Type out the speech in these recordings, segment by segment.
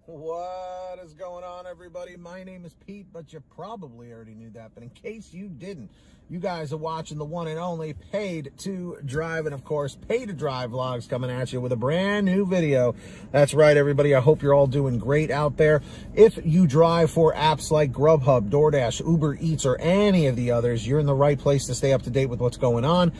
What is going on, everybody? My name is Pete, but you probably already knew that. But in case you didn't, you guys are watching the one and only Paid to Drive, and of course, Pay to Drive vlogs coming at you with a brand new video. That's right, everybody. I hope you're all doing great out there. If you drive for apps like GrubHub, DoorDash, Uber Eats, or any of the others, you're in the right place to stay up to date with what's going on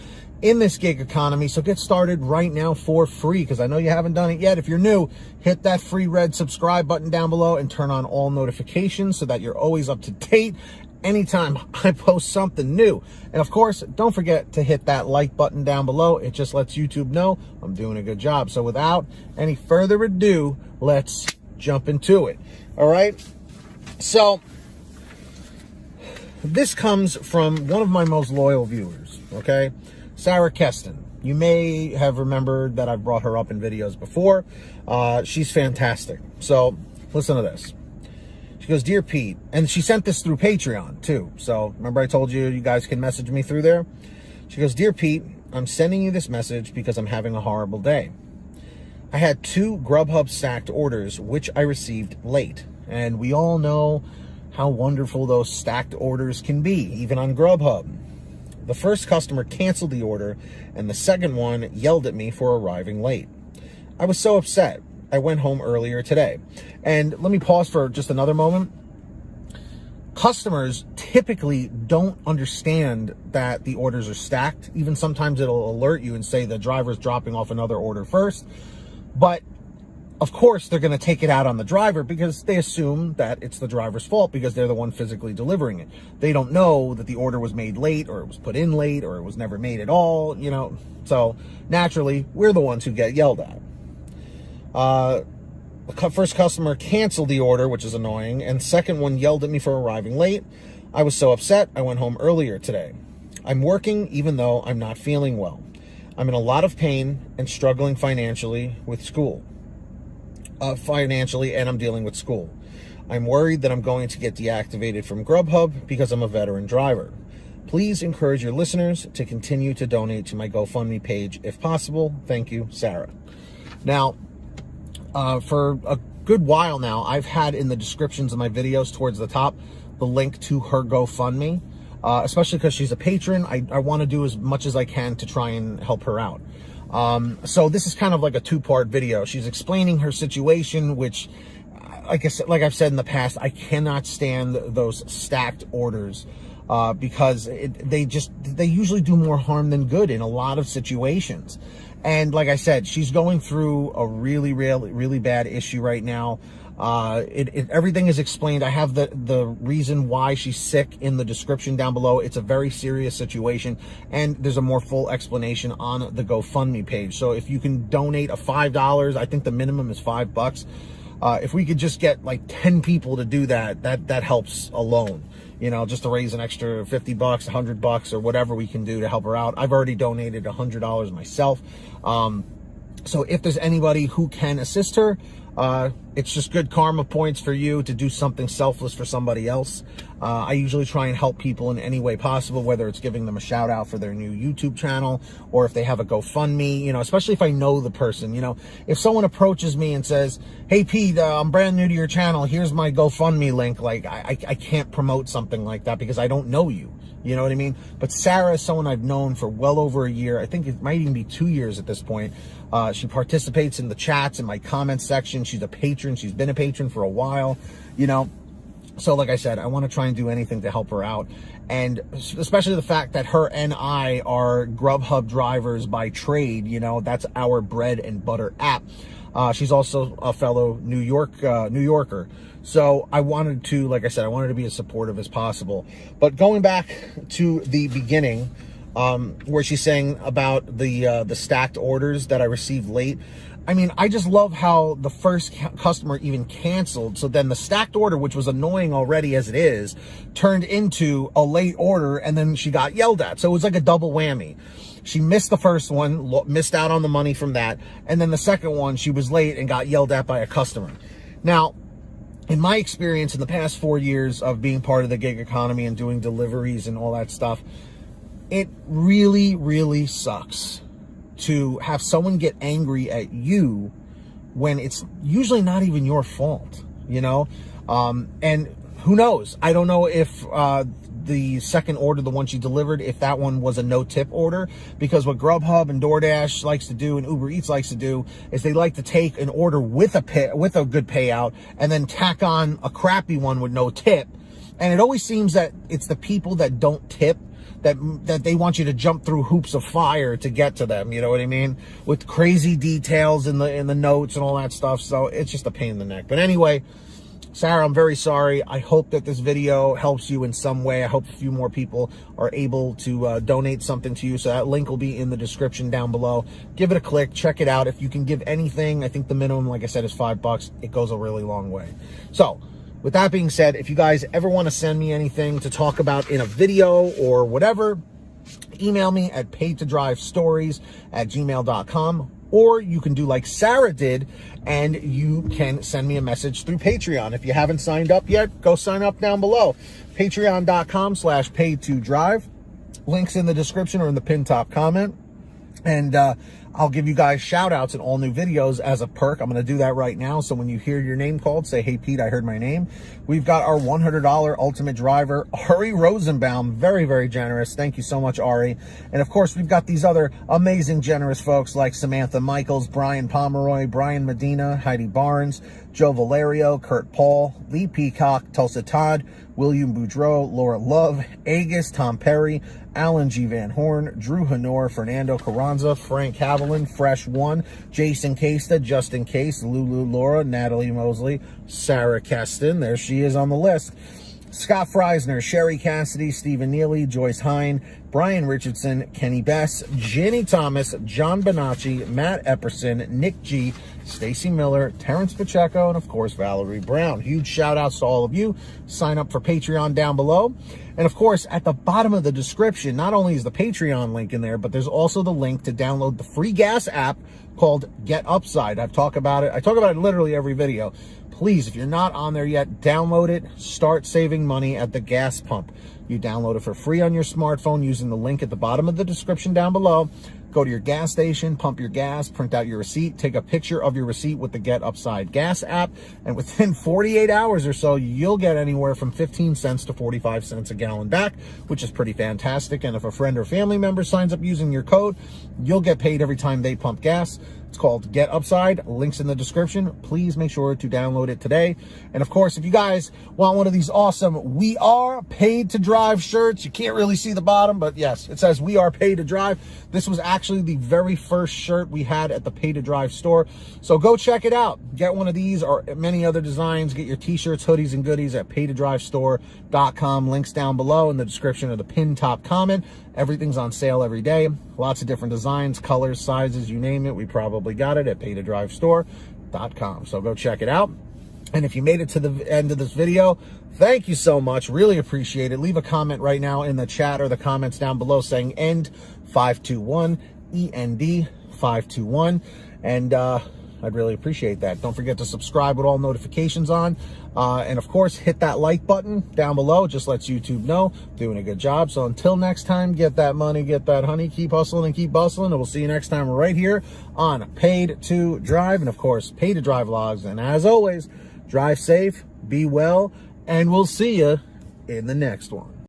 in this gig economy. So get started right now for free, because I know you haven't done it yet. If you're new, hit that free red subscribe button down below and turn on all notifications so that you're always up to date anytime I post something new. And of course, don't forget to hit that like button down below. It just lets YouTube know I'm doing a good job. So without any further ado, let's jump into it. All right. So this comes from one of my most loyal viewers. Okay. Sarah Keston. You may have remembered that I've brought her up in videos before. She's fantastic. So listen to this. She goes, "Dear Pete," and she sent this through Patreon too. So remember I told you guys can message me through there? She goes, "Dear Pete, I'm sending you this message because I'm having a horrible day. I had 2 GrubHub stacked orders, which I received late. And we all know how wonderful those stacked orders can be, even on GrubHub. The first customer canceled the order, and the second one yelled at me for arriving late. I was so upset. I went home earlier today." And let me pause for just another moment. Customers typically don't understand that the orders are stacked. Even sometimes it'll alert you and say the driver's dropping off another order first. But of course, they're going to take it out on the driver because they assume that it's the driver's fault because they're the one physically delivering it. They don't know that the order was made late, or it was put in late, or it was never made at all, you know. So naturally, we're the ones who get yelled at. The first customer canceled the order, which is annoying, and second one yelled at me for arriving late. I was so upset, I went home earlier today. I'm working even though I'm not feeling well. I'm in a lot of pain and struggling financially with school. And I'm dealing with school. I'm worried that I'm going to get deactivated from GrubHub because I'm a veteran driver. Please encourage your listeners to continue to donate to my GoFundMe page if possible. Thank you, Sarah. Now, for a good while now, I've had in the descriptions of my videos towards the top the link to her GoFundMe, especially because she's a patron. I want to do as much as I can to try and help her out. So this is kind of like a 2-part video. She's explaining her situation, which, like I've said in the past, I cannot stand those stacked orders, because they usually do more harm than good in a lot of situations. And like I said, she's going through a really bad issue right now. Everything is explained. I have the reason why she's sick in the description down below. It's a very serious situation, and there's a more full explanation on the GoFundMe page. So if you can donate a $5, I think the minimum is $5. If we could just get like 10 people to do that helps alone. You know, just to raise an extra $50, $100, or whatever we can do to help her out. I've already donated $100 myself. So if there's anybody who can assist her, it's just good karma points for you to do something selfless for somebody else. I usually try and help people in any way possible, whether it's giving them a shout out for their new YouTube channel, or if they have a GoFundMe, you know, especially if I know the person. You know, if someone approaches me and says, "Hey Pete, I'm brand new to your channel, here's my GoFundMe link," like I can't promote something like that because I don't know you. You know what I mean? But Sarah is someone I've known for well over a year. I think it might even be 2 years at this point. She participates in the chats, in my comment section. She's a patron. She's been a patron for a while, you know. So like I said, I want to try and do anything to help her out. And especially the fact that her and I are GrubHub drivers by trade, you know, that's our bread and butter app. She's also a fellow New Yorker. So I wanted to, like I said, I wanted to be as supportive as possible. But going back to the beginning, where she's saying about the stacked orders that I received late. I mean, I just love how the first customer even canceled. So then the stacked order, which was annoying already as it is, turned into a late order, and then she got yelled at. So it was like a double whammy. She missed the first one, missed out on the money from that. And then the second one, she was late and got yelled at by a customer. Now, in my experience in the past 4 years of being part of the gig economy and doing deliveries and all that stuff, it really sucks to have someone get angry at you when it's usually not even your fault, you know? And who knows? I don't know if the second order, the one she delivered, if that one was a no-tip order, because what GrubHub and DoorDash likes to do and Uber Eats likes to do is they like to take an order with a good payout and then tack on a crappy one with no tip. And it always seems that it's the people that don't tip that they want you to jump through hoops of fire to get to them, you know what I mean? With crazy details in the notes and all that stuff. So it's just a pain in the neck. But anyway, Sarah, I'm very sorry. I hope that this video helps you in some way. I hope a few more people are able to donate something to you. So that link will be in the description down below. Give it a click. Check it out. If you can give anything, I think the minimum, like I said, is $5. It goes a really long way. So with that being said, if you guys ever want to send me anything to talk about in a video or whatever, email me at paidtodrivestories@gmail.com. Or you can do like Sarah did, and you can send me a message through Patreon. If you haven't signed up yet, go sign up down below. Patreon.com/paidtodrive. Links in the description or in the pinned top comment. And I'll give you guys shout outs in all new videos as a perk. I'm going to do that right now. So when you hear your name called, say, hey, Pete, I heard my name. We've got our $100 ultimate driver, Ari Rosenbaum. Very, very generous. Thank you so much, Ari. And of course, we've got these other amazing, generous folks like Samantha Michaels, Brian Pomeroy, Brian Medina, Heidi Barnes, Joe Valerio, Kurt Paul, Lee Peacock, Tulsa Todd, William Boudreau, Laura Love, Agus, Tom Perry, Alan G. Van Horn, Drew Honor, Fernando Carranza, Frank Haviland, Fresh One, Jason Casta, Justin Case, Lulu Laura, Natalie Mosley, Sarah Keston, there she is on the list, Scott Freisner, Sherry Cassidy, Stephen Neely, Joyce Hine, Brian Richardson, Kenny Bess, Jenny Thomas, John Bonacci, Matt Epperson, Nick G, Stacy Miller, Terrence Pacheco, and of course, Valerie Brown. Huge shout outs to all of you. Sign up for Patreon down below. And of course, at the bottom of the description, not only is the Patreon link in there, but there's also the link to download the free gas app called Get Upside. I talk about it in literally every video. Please, if you're not on there yet, download it. Start saving money at the gas pump. You download it for free on your smartphone using the link at the bottom of the description down below. Go to your gas station, pump your gas, print out your receipt, take a picture of your receipt with the Get Upside gas app, and within 48 hours or so, you'll get anywhere from 15 cents to 45 cents a gallon back, which is pretty fantastic. And if a friend or family member signs up using your code, you'll get paid every time they pump gas. It's called Get Upside. Links in the description. Please make sure to download it today. And of course, if you guys want one of these awesome We Are Paid to Drive shirts, you can't really see the bottom, but yes, it says We Are Paid to Drive. This was actually the very first shirt we had at the Paid to Drive store. So go check it out. Get one of these or many other designs. Get your t-shirts, hoodies, and goodies at paidtodrivestore.com. Links down below in the description of the pinned top comment. Everything's on sale every day. Lots of different designs, colors, sizes, you name it. We probably got it at paidtodrivestore.com. So go check it out. And if you made it to the end of this video, thank you so much. Really appreciate it. Leave a comment right now in the chat or the comments down below saying END521, END521. And I'd really appreciate that. Don't forget to subscribe with all notifications on. And of course, hit that like button down below. It just lets YouTube know doing a good job. So until next time, get that money, get that honey, keep hustling and keep bustling. And we'll see you next time right here on Paid to Drive. And of course, Paid to Drive vlogs. And as always, drive safe, be well, and we'll see you in the next one.